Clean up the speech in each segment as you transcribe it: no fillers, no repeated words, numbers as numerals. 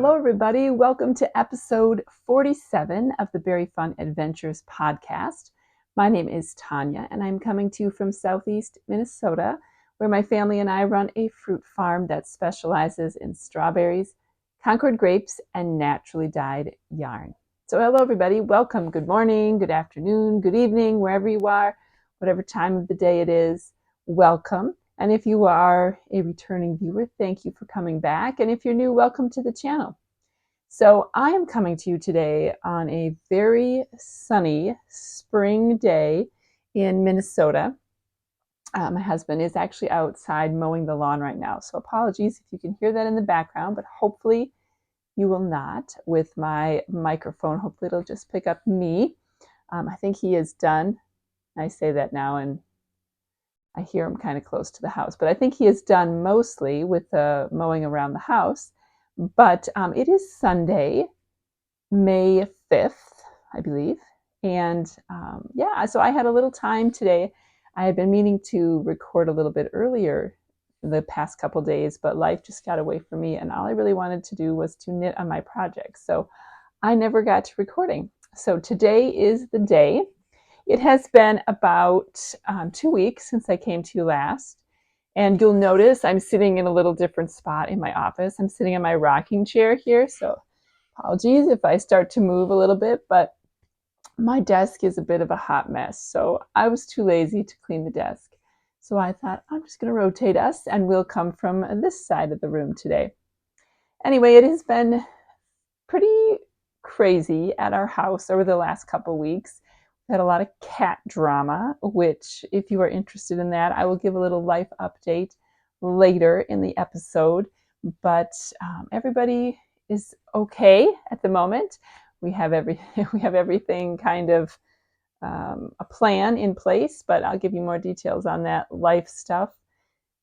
Hello, everybody. Welcome to episode 47 of the Very Fun Adventures podcast. My name is Tanya, and I'm coming to you from Southeast Minnesota, where my family and I run a fruit farm that specializes in strawberries, Concord grapes, and naturally dyed yarn. So hello, everybody. Welcome. Good morning, good afternoon, good evening, wherever you are, whatever time of the day it is. Welcome. And if you are a returning viewer, thank you for coming back. And if you're new, welcome to the channel. So I am coming to you today on a very sunny spring day in Minnesota. My husband is actually outside mowing the lawn right now. So apologies if you can hear that in the background, but hopefully you will not with my microphone. Hopefully it'll just pick up me. I think he is done. I say that now and I hear him kind of close to the house, but I think he is done mostly with the mowing around the house. But it is Sunday, May 5th, I believe. And so I had a little time today. I had been meaning to record a little bit earlier the past couple days, but life just got away from me. And all I really wanted to do was to knit on my project. So I never got to recording. So today is the day. It has been about 2 weeks since I came to you last, and you'll notice I'm sitting in a little different spot in my office. I'm sitting in my rocking chair here, so apologies if I start to move a little bit, but my desk is a bit of a hot mess, so I was too lazy to clean the desk. So I thought I'm just going to rotate us, and we'll come from this side of the room today. Anyway, it has been pretty crazy at our house over the last couple weeks. Had a lot of cat drama, which if you are interested in that, I will give a little life update later in the episode. But everybody is okay at the moment. We have everything kind of a plan in place, but I'll give you more details on that life stuff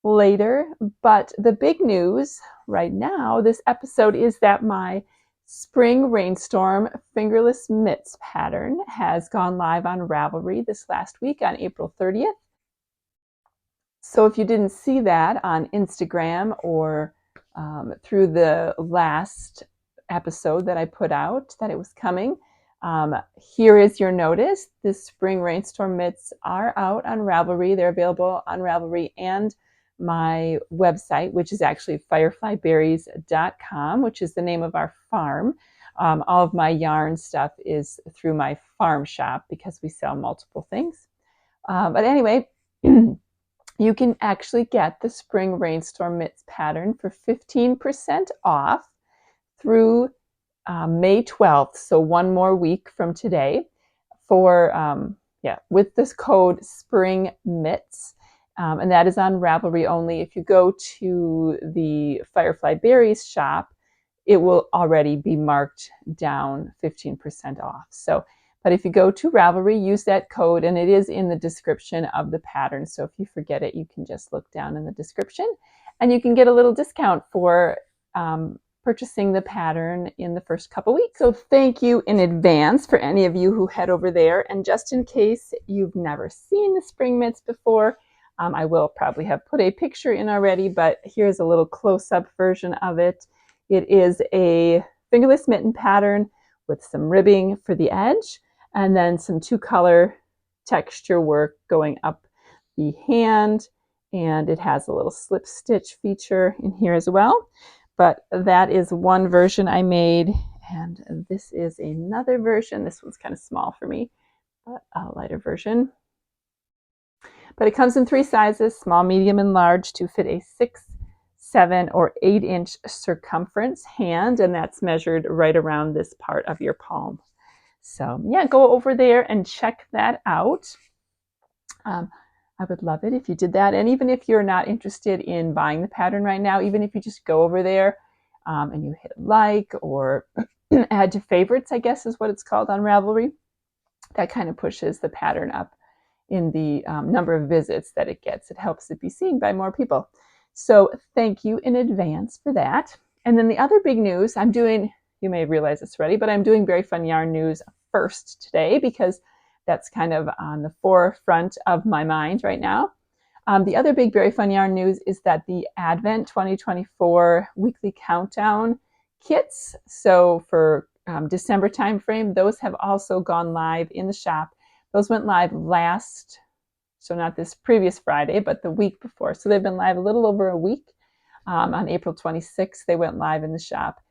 later. But the big news right now, this episode, is that my Spring Rainstorm Fingerless Mitts pattern has gone live on Ravelry this last week on April 30th. So if you didn't see that on Instagram or through the last episode that I put out that it was coming, here is your notice. The Spring Rainstorm Mitts are out on Ravelry. They're available on Ravelry and my website, which is actually fireflyberries.com, which is the name of our farm. All of my yarn stuff is through my farm shop because we sell multiple things. But anyway, you can actually get the Spring Rainstorm Mitts pattern for 15% off through May 12th, so one more week from today, for with this code Spring Mitts. And that is on Ravelry only. If you go to the Firefly Berries shop, it will already be marked down 15% off. So, but if you go to Ravelry, use that code, and it is in the description of the pattern. So if you forget it, you can just look down in the description, and you can get a little discount for purchasing the pattern in the first couple weeks. So thank you in advance for any of you who head over there. And just in case you've never seen the Spring Mitts before, I will probably have put a picture in already, but here's a little close-up version of it. It is a fingerless mitten pattern with some ribbing for the edge and then some two-color texture work going up the hand, and it has a little slip stitch feature in here as well. But that is one version I made, and this is another version. This one's kind of small for me, but a lighter version. But it comes in 3 sizes, small, medium, and large, to fit a 6, 7, or 8-inch circumference hand, and that's measured right around this part of your palm. So yeah, go over there and check that out. I would love it if you did that. And even if you're not interested in buying the pattern right now, even if you just go over there and you hit like or add to favorites, I guess is what it's called on Ravelry, that kind of pushes the pattern up in the number of visits that it gets. It helps it be seen by more people. So thank you in advance for that. And then the other big news I'm doing, you may realize this already, but I'm doing Very Fun Yarn News first today because that's kind of on the forefront of my mind right now. The other big Very Fun Yarn news is that the Advent 2024 weekly countdown kits. So for December timeframe, those have also gone live in the shop. Those went live last, so not this previous Friday, but the week before. So they've been live a little over a week. On April 26th, they went live in the shop.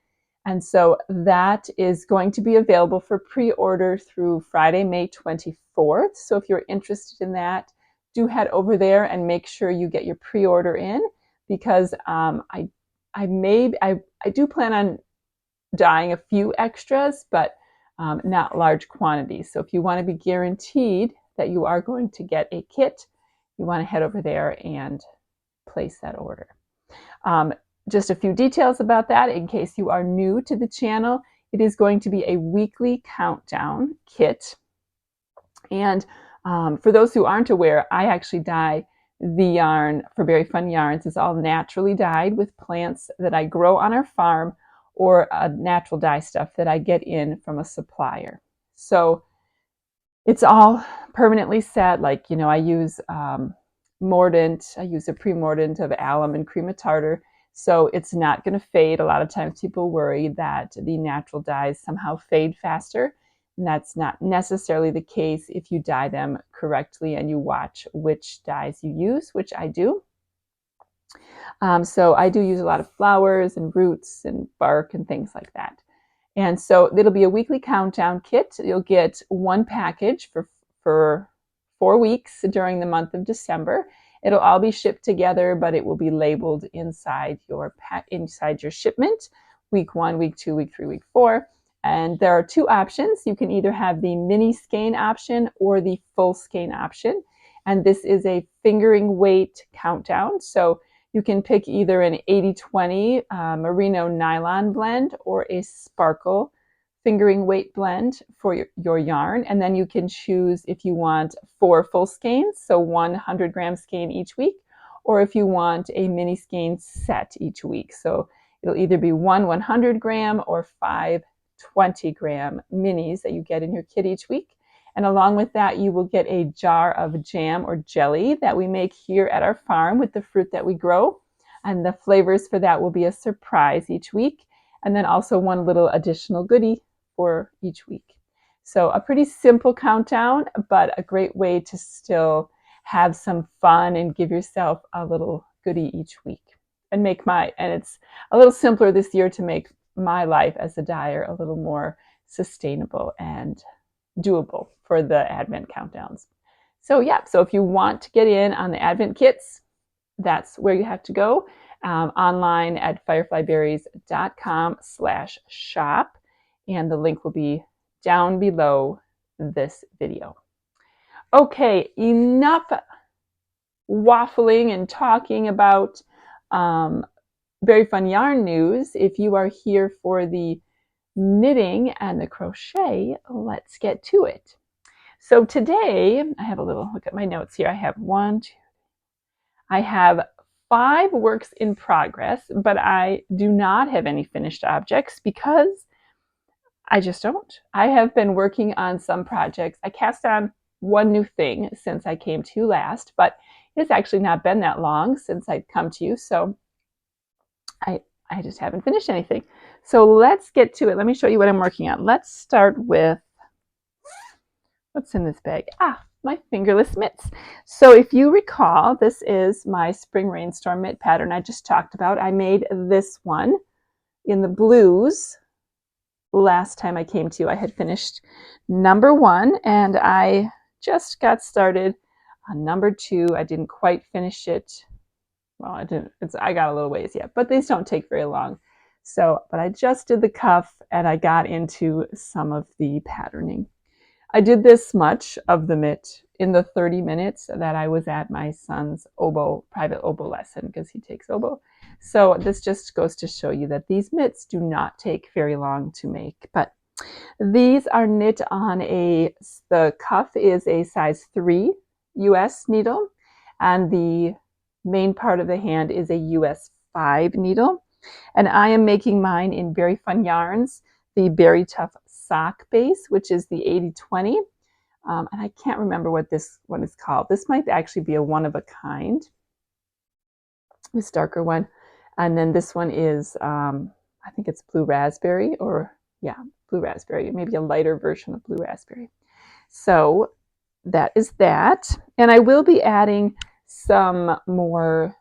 And so that is going to be available for pre-order through Friday, May 24th. So if you're interested in that, do head over there and make sure you get your pre-order in, because I do plan on dyeing a few extras, but not large quantities. So if you want to be guaranteed that you are going to get a kit, you want to head over there and place that order. Just a few details about that in case you are new to the channel. It is going to be a weekly countdown kit. And for those who aren't aware, I actually dye the yarn for Berry Fun Yarns. It's all naturally dyed with plants that I grow on our farm, or natural dye stuff that I get in from a supplier. So it's all permanently set. Like, you know, I use mordant. I use a pre-mordant of alum and cream of tartar. So it's not going to fade. A lot of times people worry that the natural dyes somehow fade faster. And that's not necessarily the case if you dye them correctly and you watch which dyes you use, which I do. So I do use a lot of flowers and roots and bark and things like that. And so it'll be a weekly countdown kit. You'll get one package for 4 weeks during the month of December. It'll all be shipped together, but it will be labeled inside your shipment, week 1, week 2, week 3, week 4. And there are 2 options. You can either have the mini skein option or the full skein option. And this is a fingering weight countdown. So you can pick either an 80-20 merino nylon blend or a sparkle fingering weight blend for your yarn. And then you can choose if you want 4 full skeins, so 100-gram skein each week, or if you want a mini skein set each week. So it'll either be 1 100-gram or 5 20-gram minis that you get in your kit each week. And along with that, you will get a jar of jam or jelly that we make here at our farm with the fruit that we grow. And the flavors for that will be a surprise each week. And then also one little additional goodie for each week. So a pretty simple countdown, but a great way to still have some fun and give yourself a little goodie each week. And it's a little simpler this year to make my life as a dyer a little more sustainable and doable for the Advent countdowns. So yeah, so if you want to get in on the Advent kits, that's where you have to go, online at fireflyberries.com/shop, and the link will be down below this video. Okay, enough waffling and talking about Berry Fun Yarn news. If you are here for the knitting and the crochet, let's get to it. So today, I have a little look at my notes here. I have 5 works in progress, but I do not have any finished objects because I just don't. I have been working on some projects. I cast on one new thing since I came to you last, but it's actually not been that long since I've come to you, so I just haven't finished anything. So let's get to it. Let me show you what I'm working on. Let's start with, what's in this bag? My fingerless mitts. So if you recall, this is my Spring Rainstorm mitt pattern I just talked about. I made this one in the blues last time I came to you. I had finished number 1 and I just got started on number 2. I didn't quite finish it. Well, I got a little ways yet, but these don't take very long. So, but I just did the cuff and I got into some of the patterning. I did this much of the mitt in the 30 minutes that I was at my son's private oboe lesson, because he takes oboe. So this just goes to show you that these mitts do not take very long to make. But these are knit on the cuff is a size 3 US needle, and the main part of the hand is a US 5 needle. And I am making mine in Berry Fun Yarns, the Berry Tough sock base, which is the 80-20. And I can't remember what this one is called. This might actually be a one-of-a-kind, this darker one. And then this one is, I I think it's blue raspberry, or yeah, blue raspberry, maybe a lighter version of blue raspberry. So that is that. And I will be adding some more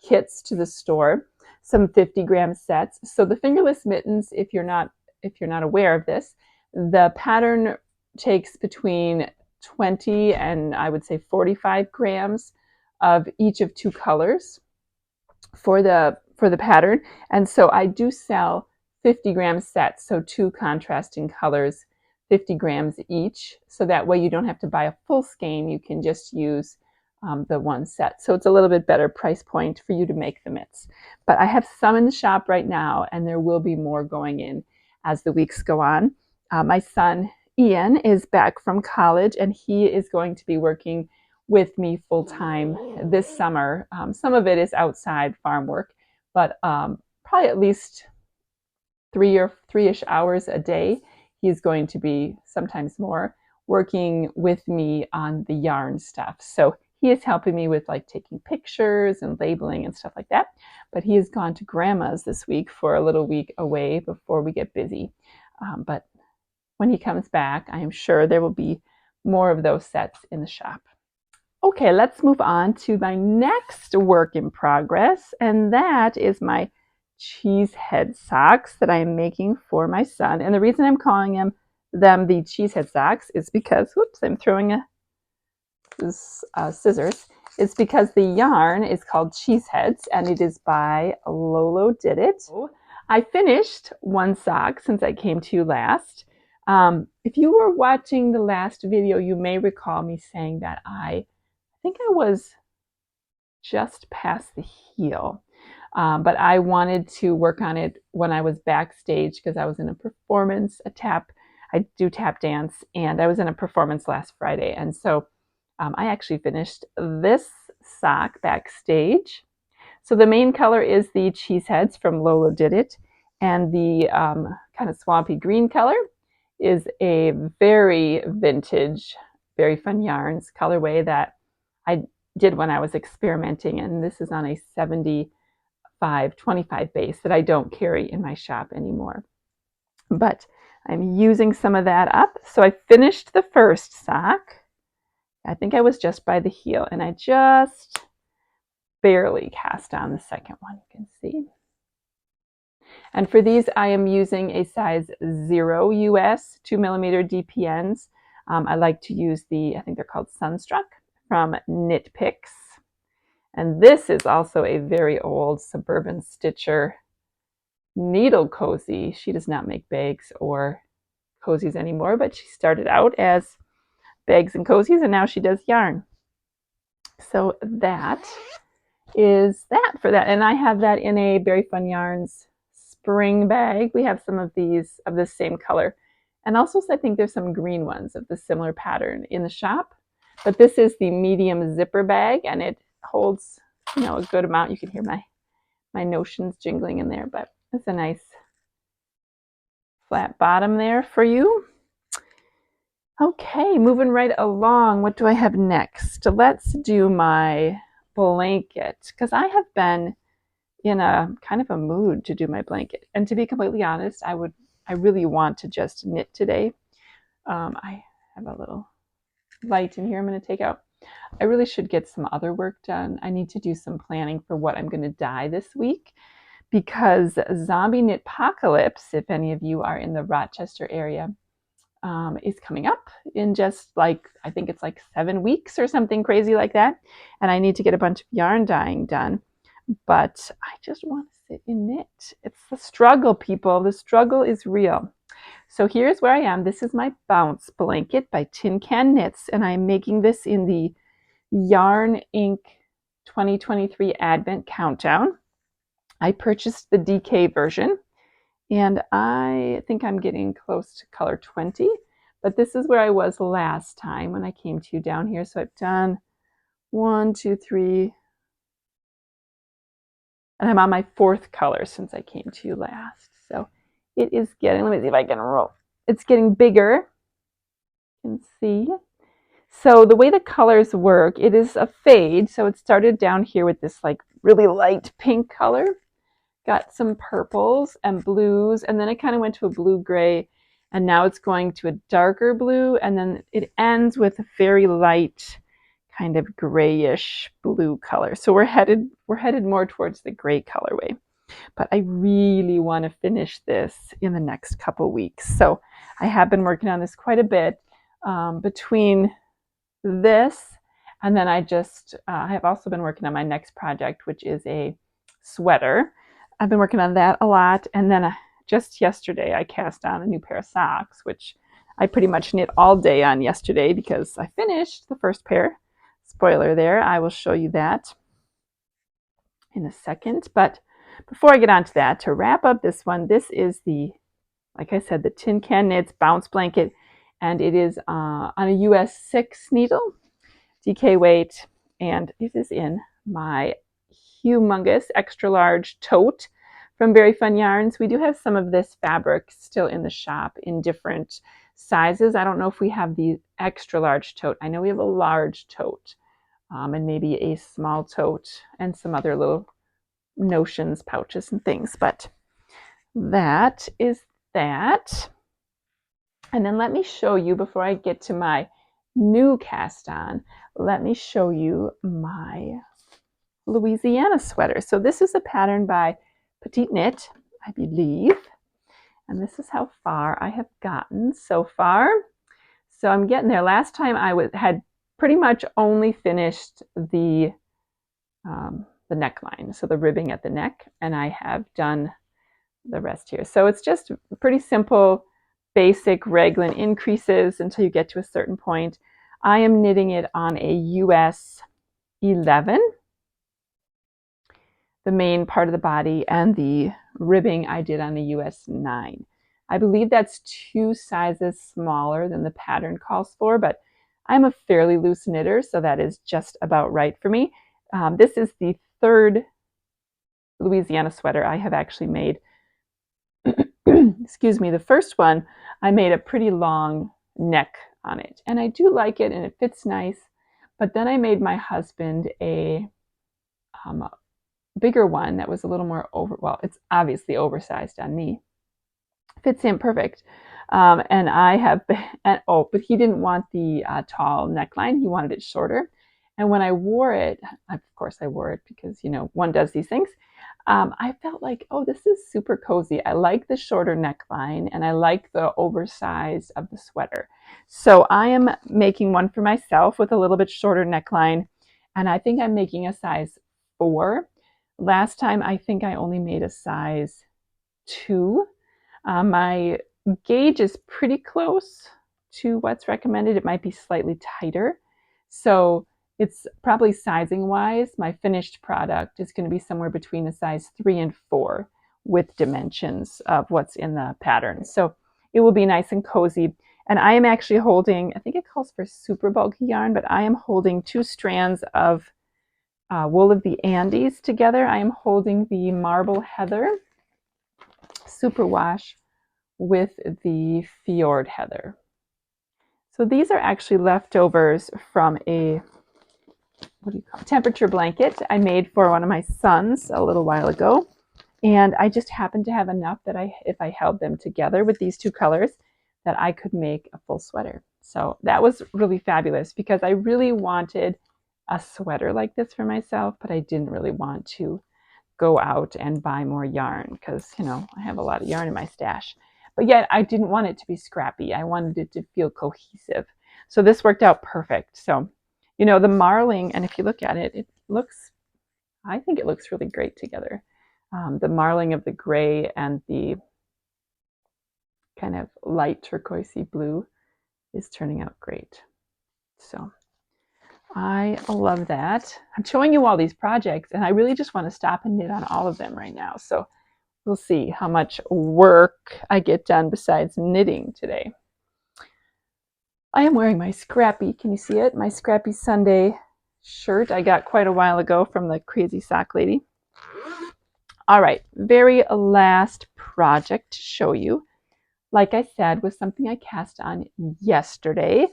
kits to the store, some 50-gram sets. So the fingerless mittens, if you're not aware of this, the pattern takes between 20 and I would say 45 grams of each of two colors for the pattern. And so I do sell 50-gram sets, so two contrasting colors, 50 grams each. So that way you don't have to buy a full skein. You can just use the one set. So it's a little bit better price point for you to make the mitts. But I have some in the shop right now, and there will be more going in as the weeks go on. My son Ian is back from college, and he is going to be working with me full time this summer. Some of it is outside farm work, but probably at least three-ish hours a day. He's going to be, sometimes more, working with me on the yarn stuff. So he is helping me with like taking pictures and labeling and stuff like that. But he has gone to grandma's this week for a little week away before we get busy. But when he comes back, I am sure there will be more of those sets in the shop. Okay, let's move on to my next work in progress, and that is my cheesehead socks that I am making for my son. And the reason I'm calling them the cheesehead socks is because, whoops, I'm throwing scissors. It's because the yarn is called Cheeseheads, and it is by Lolo Did It. I finished one sock since I came to you last. If you were watching the last video, you may recall me saying that I think I was just past the heel, but I wanted to work on it when I was backstage because I was in a performance, I do tap dance, and I was in a performance last Friday. And so I actually finished this sock backstage. So the main color is the Cheeseheads from Lolo Did It, and the kind of swampy green color is a very vintage, very fun yarns colorway that I did when I was experimenting, and this is on a 75-25 base that I don't carry in my shop anymore. But I'm using some of that up. So I finished the first sock. I think I was just by the heel, and I just barely cast on the second one, you can see. And for these, I am using a size 0 US 2mm DPNs. I like to use I think they're called Sunstruck from Knit Picks. And this is also a very old Suburban Stitcher needle cozy. She does not make bags or cozies anymore, but she started out as bags and cozies, and now she does yarn. So that is that for that. And I have that in a Berry Fun Yarns spring bag. We have some of these of the same color. And also, I think there's some green ones of the similar pattern in the shop. But this is the medium zipper bag, and it holds, a good amount. You can hear my notions jingling in there, but it's a nice flat bottom there for you. Okay, moving right along. What do I have next? Let's do my blanket, because I have been in a kind of a mood to do my blanket. And to be completely honest, I really want to just knit today. I have a little light in here I'm going to take out. I really should get some other work done. I need to do some planning for what I'm going to dye this week, because Zombie Knitpocalypse, if any of you are in the Rochester area, is coming up in just I think it's 7 weeks or something crazy like that. And I need to get a bunch of yarn dyeing done. But I just want to sit and knit. It's the struggle, people. The struggle is real. So here's where I am. This is my Bounce blanket by Tin Can Knits, and I'm making this in the Yarn Inc. 2023 Advent Countdown. I purchased the DK version, and I think I'm getting close to color 20, but this is where I was last time when I came to you down here. So I've done 1, 2, 3, and I'm on my 4th color since I came to you last. So it is getting, let me see if I can roll. It's getting bigger. You can see. So the way the colors work, it is a fade. So it started down here with this really light pink color. got some purples and blues, and then it kind of went to a blue-gray, and now it's going to a darker blue, and then it ends with a very light kind of grayish blue color. So we're headed more towards the gray colorway. But I really want to finish this in the next couple weeks. So I have been working on this quite a bit between this and then I have also been working on my next project, which is a sweater. I've been working on that a lot. And then just yesterday, I cast on a new pair of socks, which I pretty much knit all day on yesterday because I finished the first pair. Spoiler there, I will show you that in a second. But before I get on to that, to wrap up this one, this is like I said, the Tin Can Knits Bounce Blanket, and it is on a US 6 needle, DK weight, and it is in my humongous extra large tote from Very Fun Yarns. We do have some of this fabric still in the shop in different sizes. I don't know if we have the extra large tote. I know we have a large tote and maybe a small tote and some other little notions, pouches, and things. But that is that. And then let me show you, before I get to my new cast on, let me show you my Louisiana sweater. So this is a pattern by Petite Knit, I believe. And this is how far I have gotten so far. So I'm getting there. Last time I had pretty much only finished the neckline, so the ribbing at the neck, and I have done the rest here. So it's just pretty simple, basic raglan increases until you get to a certain point. I am knitting it on a US 11, the main part of the body, and the ribbing I did on the US 9. I believe that's 2 sizes smaller than the pattern calls for, but I'm a fairly loose knitter, so that is just about right for me. This is the 3rd Louisiana sweater I have actually made. Excuse me, the first one, I made a pretty long neck on it, and I do like it, and it fits nice. But then I made my husband a bigger one that was a little more it's obviously oversized on me. Fits him perfect. And I have been, but he didn't want the tall neckline. He wanted it shorter. And when I wore it, of course I wore it because, one does these things. I felt like, oh, this is super cozy. I like the shorter neckline and I like the oversized of the sweater. So I am making one for myself with a little bit shorter neckline. And I think I'm making a size 4. Last time, I think I only made a size 2. My gauge is pretty close to what's recommended. It might be slightly tighter. So it's probably sizing wise, my finished product is going to be somewhere between a size 3 and 4 with dimensions of what's in the pattern. So it will be nice and cozy. And I am actually holding, I think it calls for super bulky yarn, but I am holding 2 strands of Wool of the Andes together. I am holding the Marble Heather Superwash with the Fjord Heather. So these are actually leftovers from a temperature blanket I made for one of my sons a little while ago. And I just happened to have enough that if I held them together with these 2 colors, that I could make a full sweater. So that was really fabulous because I really wanted a sweater like this for myself, but I didn't really want to go out and buy more yarn because, I have a lot of yarn in my stash. But yet I didn't want it to be scrappy. I wanted it to feel cohesive. So this worked out perfect. So, the marling, and if you look at it, I think it looks really great together. The marling of the gray and the kind of light turquoisey blue is turning out great. So I love that. I'm showing you all these projects, and I really just want to stop and knit on all of them right now. So we'll see how much work I get done besides knitting today. I am wearing my Scrappy, can you see it? My Scrappy Sunday shirt I got quite a while ago from the Crazy Sock Lady. All right, very last project to show you, like I said, was something I cast on yesterday,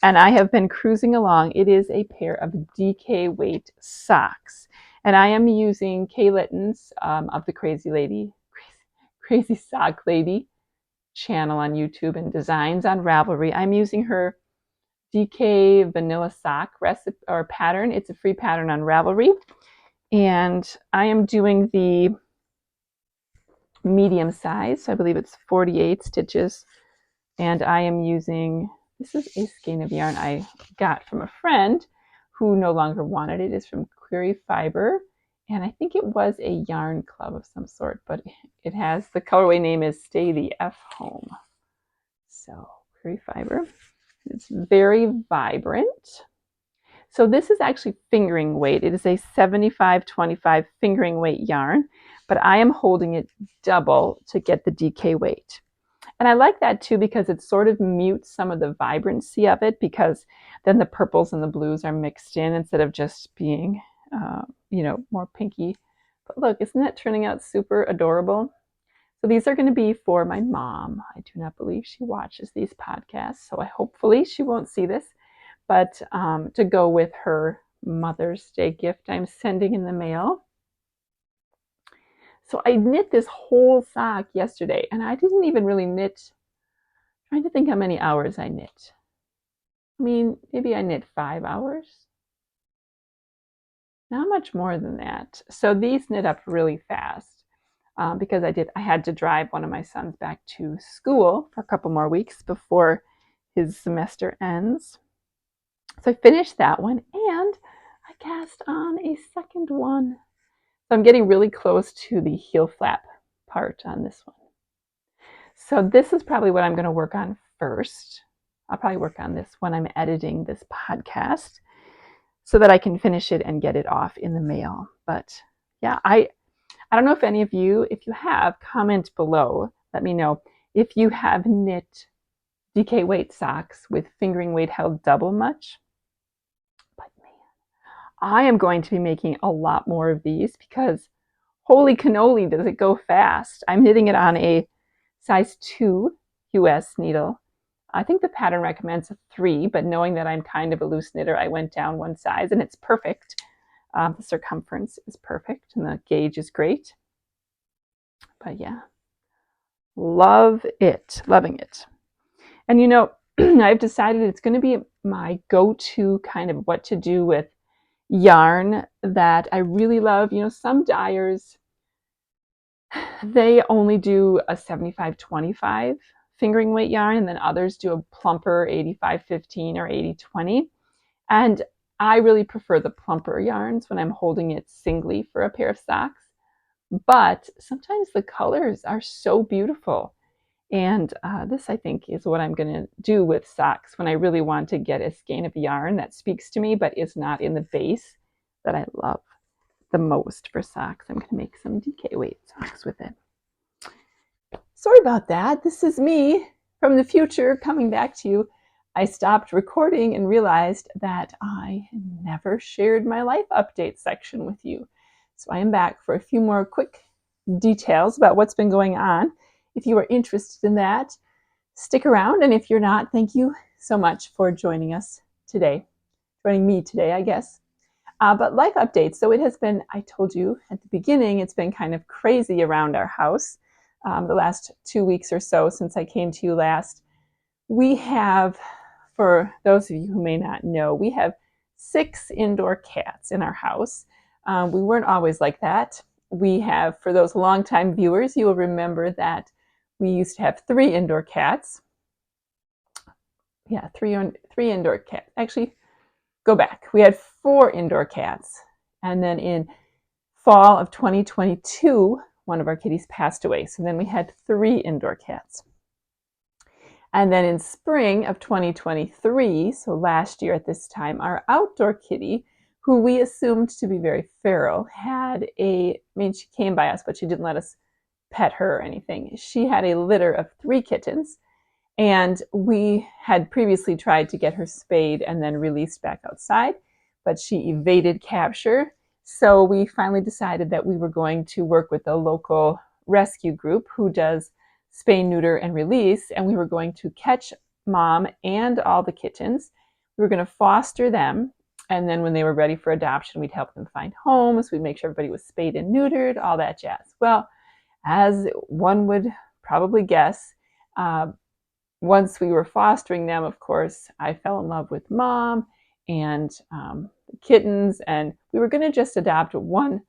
and I have been cruising along. It is a pair of DK weight socks. And I am using Kay Litton's of the Crazy Sock Lady channel on YouTube and designs on Ravelry. I'm using her DK vanilla sock recipe or pattern. It's a free pattern on Ravelry. And I am doing the medium size, so I believe it's 48 stitches. And I am using, this is a skein of yarn I got from a friend who no longer wanted it. It's from Query Fiber. And I think it was a yarn club of some sort, but it has, the colorway name is Stay the F Home. So Query Fiber. It's very vibrant. So this is actually fingering weight. It is a 75-25 fingering weight yarn, but I am holding it double to get the DK weight. And I like that too because it sort of mutes some of the vibrancy of it, because then the purples and the blues are mixed in instead of just being, more pinky. But look, isn't that turning out super adorable? So these are going to be for my mom. I do not believe she watches these podcasts, so hopefully she won't see this. But to go with her Mother's Day gift I'm sending in the mail. So I knit this whole sock yesterday, and I didn't even really knit. I'm trying to think how many hours I knit. I mean, maybe I knit 5 hours. Not much more than that. So these knit up really fast because I had to drive one of my sons back to school for a couple more weeks before his semester ends. So I finished that one, and I cast on a second one. So I'm getting really close to the heel flap part on this one. So this is probably what I'm going to work on first. I'll probably work on this when I'm editing this podcast so that I can finish it and get it off in the mail. But yeah, I don't know if any of you, if you have, comment below. Let me know if you have knit DK weight socks with fingering weight held double much. But man, I am going to be making a lot more of these because holy cannoli, does it go fast. I'm knitting it on a size 2 US needle. I think the pattern recommends a 3, but knowing that I'm kind of a loose knitter, I went down one size, and it's perfect. The circumference is perfect, and the gauge is great. But yeah, loving it. And I've decided it's going to be my go-to kind of what to do with yarn that I really love. Some dyers, they only do a 75-25 fingering weight yarn, and then others do a plumper 85-15 or 80-20. And I really prefer the plumper yarns when I'm holding it singly for a pair of socks. But sometimes the colors are so beautiful. And this, I think, is what I'm going to do with socks when I really want to get a skein of yarn that speaks to me but is not in the base that I love the most for socks. I'm going to make some DK weight socks with it. Sorry about that. This is me from the future coming back to you. I stopped recording and realized that I never shared my life update section with you. So I am back for a few more quick details about what's been going on. If you are interested in that, stick around. And if you're not, thank you so much for joining me today, I guess. But life updates. So it has been, I told you at the beginning, it's been kind of crazy around our house the last 2 weeks or so since I came to you last. We have, for those of you who may not know, we have 6 indoor cats in our house. We weren't always like that. We have, for those longtime viewers, you will remember that we used to have 3 indoor cats. Yeah, three indoor cats. Actually, go back. We had 4 indoor cats. And then in fall of 2022, one of our kitties passed away. So then we had 3 indoor cats. And then in spring of 2023, so last year at this time, our outdoor kitty, who we assumed to be very feral, she came by us, but she didn't let us pet her or anything. She had a litter of 3 kittens, and we had previously tried to get her spayed and then released back outside, but she evaded capture. So we finally decided that we were going to work with a local rescue group who does spay, neuter, and release, and we were going to catch Mom and all the kittens. We were going to foster them, And then when they were ready for adoption, we'd help them find homes. We'd make sure everybody was spayed and neutered, all that jazz. Well, as one would probably guess, once we were fostering them, of course, I fell in love with Mom and the kittens. And we were going to just adopt one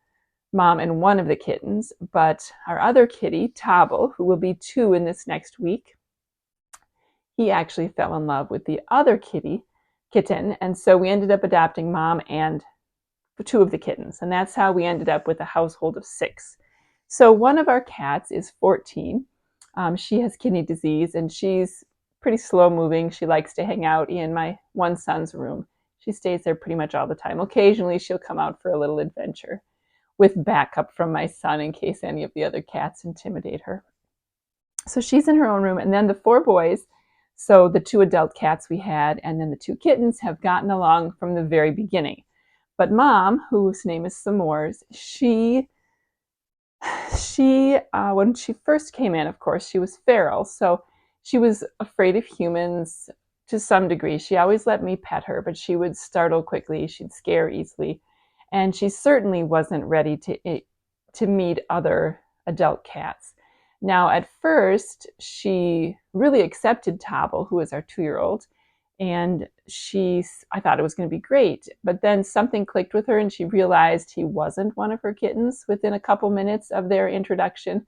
Mom and one of the kittens. But our other kitty, Tobble, who will be 2 in this next week, he actually fell in love with the other kitten. And so we ended up adopting Mom and 2 of the kittens. And that's how we ended up with a household of 6. So one of our cats is 14. She has kidney disease and she's pretty slow moving. She likes to hang out in my one son's room. She stays there pretty much all the time. Occasionally she'll come out for a little adventure with backup from my son in case any of the other cats intimidate her. So she's in her own room. And then the 4 boys, so the 2 adult cats we had and then the 2 kittens, have gotten along from the very beginning. But Mom, whose name is S'mores, she when she first came in, of course, she was feral. So she was afraid of humans to some degree. She always let me pet her, but she would startle quickly. She'd scare easily. And she certainly wasn't ready to meet other adult cats. Now, at first, she really accepted Tobble, who is our 2-year-old, and I thought it was going to be great. But then something clicked with her and she realized he wasn't one of her kittens within a couple minutes of their introduction.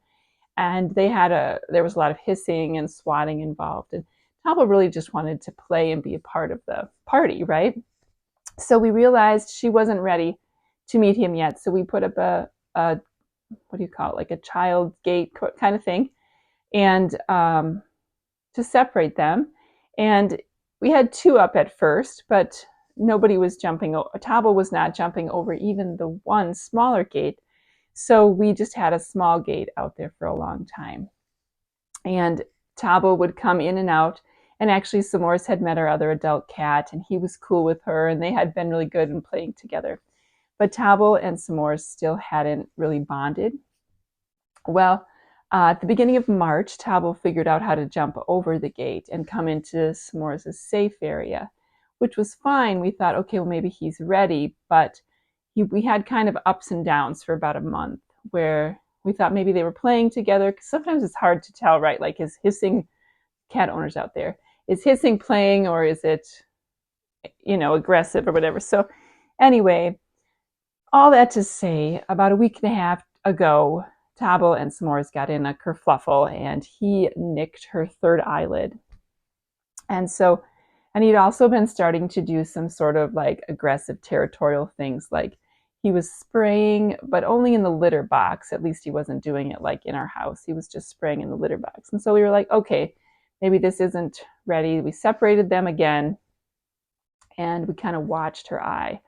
And there was a lot of hissing and swatting involved. And Tobble really just wanted to play and be a part of the party, right? So we realized she wasn't ready to meet him yet. So we put up a what do you call it, like a child gate kind of thing, and to separate them. And we had 2 up at first, but nobody was jumping. Tobble was not jumping over even the one smaller gate. So we just had a small gate out there for a long time. And Tobble would come in and out. And actually, S'mores had met our other adult cat, and he was cool with her, and they had been really good in playing together. But Tobble and S'mores still hadn't really bonded. Well, at the beginning of March, Tobble figured out how to jump over the gate and come into S'mores' safe area, which was fine. We thought, okay, well, maybe he's ready. But we had kind of ups and downs for about a month where we thought maybe they were playing together. Because sometimes it's hard to tell, right? Like, is hissing, cat owners out there, is hissing playing or is it, aggressive or whatever? So anyway, all that to say, about a week and a half ago, Tobble and S'mores got in a kerfluffle and he nicked her 3rd eyelid. And he'd also been starting to do some sort of like aggressive territorial things, like he was spraying, but only in the litter box. At least he wasn't doing it like in our house. He was just spraying in the litter box. And so we were like, okay, maybe this isn't ready. We separated them again and we kind of watched her eye.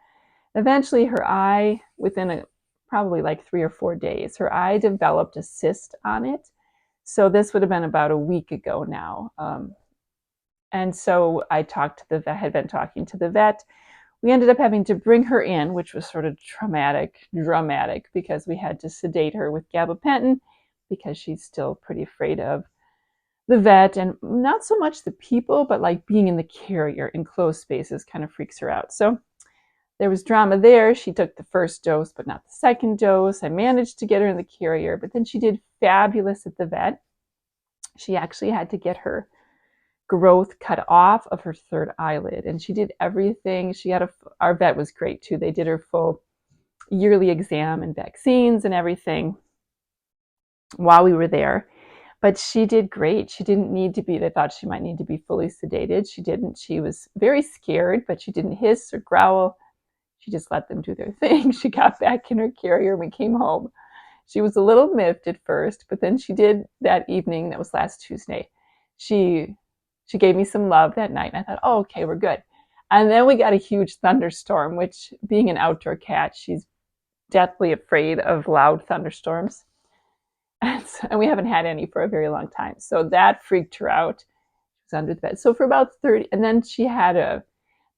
Eventually her eye, within probably like 3 or 4 days, her eye developed a cyst on it. So this would have been about a week ago now. And so I had been talking to the vet. We ended up having to bring her in, which was sort of dramatic, because we had to sedate her with gabapentin because she's still pretty afraid of the vet, and not so much the people, but like being in the carrier in closed spaces kind of freaks her out. So there was drama there. She took the 1st dose, but not the 2nd dose. I managed to get her in the carrier, but then she did fabulous at the vet. She actually had to get her growth cut off of her 3rd eyelid, and she did everything. Our vet was great too. They did her full yearly exam and vaccines and everything while we were there. But she did great. She didn't need to be, they thought she might need to be fully sedated. She didn't. She was very scared, but she didn't hiss or growl. She just let them do their thing. She got back in her carrier and we came home. She was a little miffed at first, but then she did that evening, that was last Tuesday. She gave me some love that night, and I thought, oh, okay, we're good. And then we got a huge thunderstorm, which, being an outdoor cat, she's deathly afraid of loud thunderstorms. And we haven't had any for a very long time. So that freaked her out. She was under the bed. So for about 30, and then she had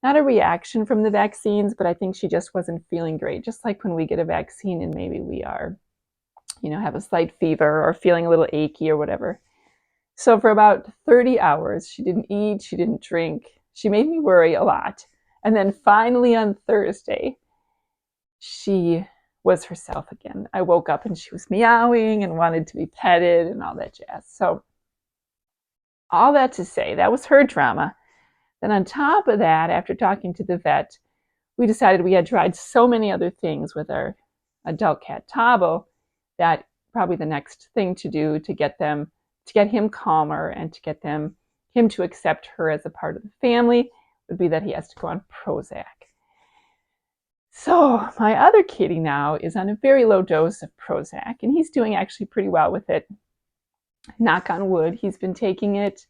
not a reaction from the vaccines, but I think she just wasn't feeling great. Just like when we get a vaccine and maybe we are, have a slight fever or feeling a little achy or whatever. So for about 30 hours, she didn't eat, she didn't drink. She made me worry a lot. And then finally on Thursday, she was herself again. I woke up and she was meowing and wanted to be petted and all that jazz. So all that to say, that was her drama. Then on top of that, after talking to the vet, we decided we had tried so many other things with our adult cat Tabo that probably the next thing to do to get him calmer and to get him to accept her as a part of the family would be that he has to go on Prozac. So my other kitty now is on a very low dose of Prozac, and he's doing actually pretty well with it. Knock on wood, he's been taking it,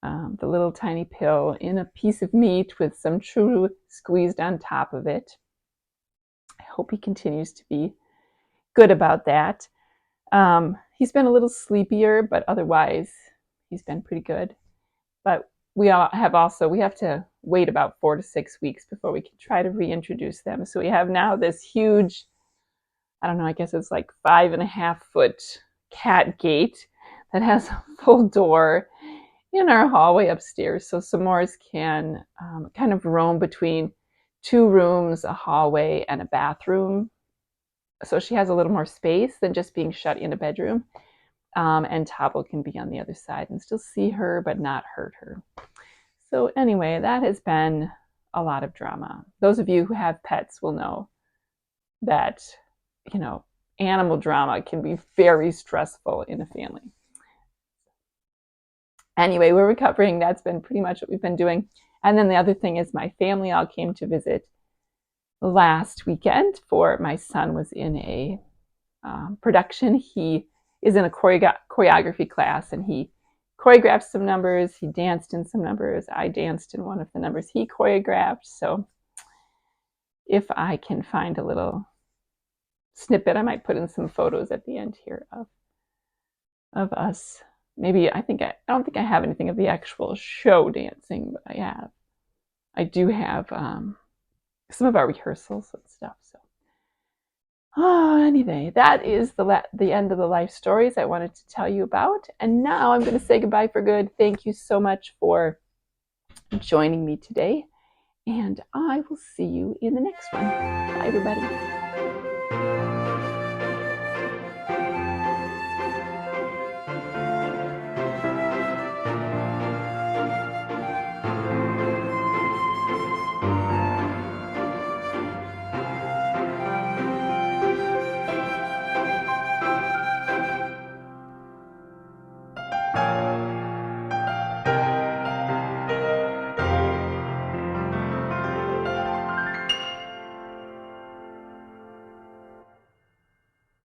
the little tiny pill, in a piece of meat with some churu squeezed on top of it. I hope he continues to be good about that. He's been a little sleepier, but otherwise he's been pretty good. But we have to wait about 4 to 6 weeks before we can try to reintroduce them. So we have now this huge, I don't know, I guess it's like 5.5 foot cat gate that has a full door in our hallway upstairs. So S'mores can kind of roam between 2 rooms, a hallway, and a bathroom. So she has a little more space than just being shut in a bedroom. And Tabo can be on the other side and still see her, but not hurt her. So anyway, that has been a lot of drama. Those of you who have pets will know that, animal drama can be very stressful in a family. Anyway, we're recovering. That's been pretty much what we've been doing. And then the other thing is my family all came to visit last weekend for my son was in a production. He is in a choreography class, and he choreographed some numbers. He danced in some numbers. I danced in one of the numbers he choreographed. So if I can find a little snippet, I might put in some photos at the end here of us. Maybe I don't think I have anything of the actual show dancing, but I do have some of our rehearsals and stuff. So anyway, that is the end of the life stories I wanted to tell you about. And now I'm going to say goodbye for good. Thank you so much for joining me today. And I will see you in the next one. Bye, everybody.